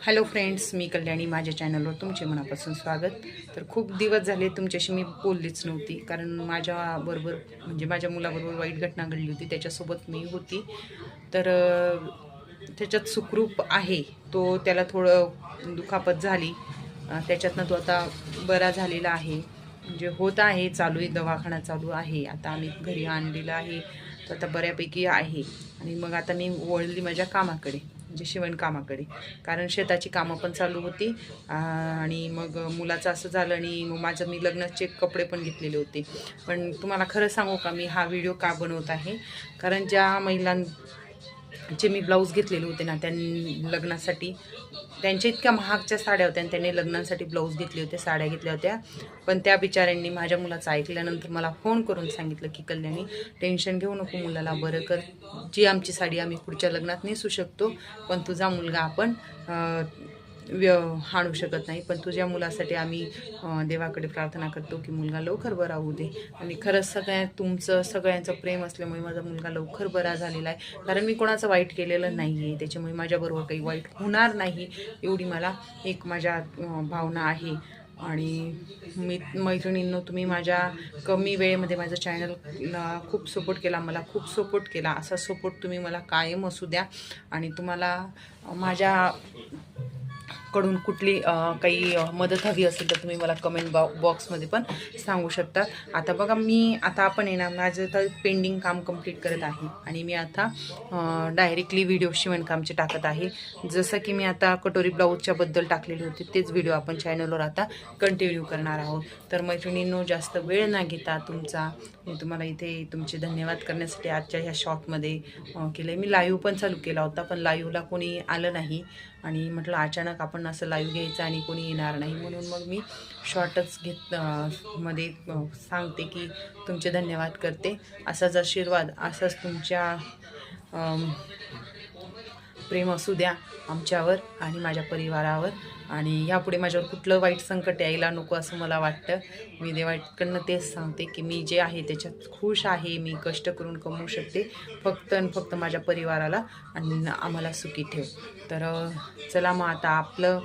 Hello friends, मी कल्याणी. माझ्या चॅनलवर तुमचे मनापासून स्वागत. तर खूप दिवस झाले तुमच्याशी मी बोललीच नव्हती, कारण माझ्याबरोबर म्हणजे माझ्या मुलाबरोबर वाईट घटना घडली होती, त्याच्यासोबत मी होती. तर त्याच्यात सुखरूप आहे तो. त्याला थोडं दुखापत झाली, त्याच्यातनं तो आता बरा झालेला आहे. म्हणजे होत आहे, चालू आहे, दवाखाना चालू आहे. आता आम्ही घरी आणलेला आहे, तर आता बऱ्यापैकी आहे. आणि मग आता मी वळली माझ्या कामाकडे, म्हणजे शिवणकामाकडे, कारण शेताची कामं पण चालू होती. आणि मग मुलाचं असं झालं, आणि माझं मी लग्नाचे कपडे पण घेतलेले होते. पण तुम्हाला खरं सांगू का, मी हा व्हिडिओ का बनवत आहे, कारण ज्या महिलांचे मी ब्लाऊज घेतलेले होते ना, त्यांनी लग्नासाठी, त्यांच्या इतक्या महागच्या साड्या होत्या आणि त्यांनी लग्नासाठी ब्लाऊज घेतले होते, साड्या घेतल्या होत्या. पण त्या बिचाऱ्यांनी माझ्या मुलाचं ऐकल्यानंतर मला फोन करून सांगितलं की कल्याणी, टेन्शन घेऊ नको, मुलाला बरं कर. जी आमची साडी आम्ही पुढच्या लग्नात नेसू शकतो, पण तुझा मुलगा आपण हाणू शकत नाही. पण तुझ्या मुलासाठी आम्ही देवाकडे प्रार्थना करतो की मुलगा लवकर बरा होऊ दे. आणि खरंच तुमचं सगळ्यांचं प्रेम असल्यामुळे माझा मुलगा लवकर बरा झालेला आहे. कारण मी कोणाचं वाईट केलेलं नाही आहे, त्याच्यामुळे माझ्याबरोबर काही वाईट होणार नाही, एवढी मला एक माझ्या भावना आहे. आणि मैत्रिणींनो, तुम्ही माझ्या कमी वेळेमध्ये माझं चॅनलला खूप सपोर्ट केला, मला खूप सपोर्ट केला. असा सपोर्ट तुम्ही मला कायम असू द्या. आणि तुम्हाला माझ्या कडून कुठली काही मदत हवी असेल तर तुम्ही मला कमेंट बॉक्समध्ये पण सांगू शकता. आता बघा, आता आपण येणार, माझं तर पेंडिंग काम कंप्लीट करत आहे आणि मी आता डायरेक्टली व्हिडिओ शिवणकामचे टाकत आहे. जसं की मी आता कटोरी ब्लाऊजच्याबद्दल टाकलेले होते, तेच व्हिडिओ आपण चॅनलवर आता कंटिन्यू करणार आहोत. तर मैत्रिणींनो, जास्त वेळ न घेता मी तुम्हाला इथे तुमचे धन्यवाद करण्यासाठी आजच्या ह्या शॉर्टमध्ये केलं. मी लाईव्ह पण चालू केला होता, पण लाईव्हला कोणी आलं नाही आणि म्हटलं अचानक आपण असं लाईव्ह घ्यायचं आणि कोणी येणार नाही, म्हणून मग मी शॉर्टच मध्ये सांगते की तुमचे धन्यवाद करते. असाच आशीर्वाद, असाच तुमच्या प्रेम असू द्या आमच्यावर आणि माझ्या परिवारावर. आणि यापुढे माझ्यावर कुठलं वाईट संकट यायला नको असं मला वाटतं. मी देवाकडनं तेच सांगते की मी जे आहे त्याच्यात खुश आहे. मी कष्ट करून कमवू शकते, फक्त आणि फक्त माझ्या परिवाराला आणि आम्हाला सुखी ठेव. तर चला मग आता आपलं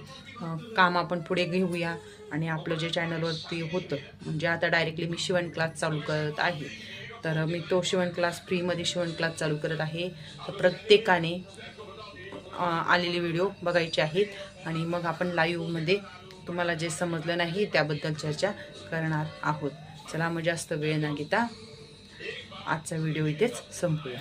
काम आपण पुढे घेऊया. आणि आपलं जे चॅनलवरती होतं, म्हणजे आता डायरेक्टली मी शिवण क्लास चालू करत आहे. तर मी तो शिवण क्लास फ्रीमध्ये शिवण क्लास चालू करत आहे. तर प्रत्येकाने आलेले व्हिडिओ बघायचे आहेत आणि मग आपण लाईव्हमध्ये तुम्हाला जे समजलं नाही त्याबद्दल चर्चा करणार आहोत. चला मग जास्त वेळ न घेता आजचा व्हिडिओ इथेच संपूया.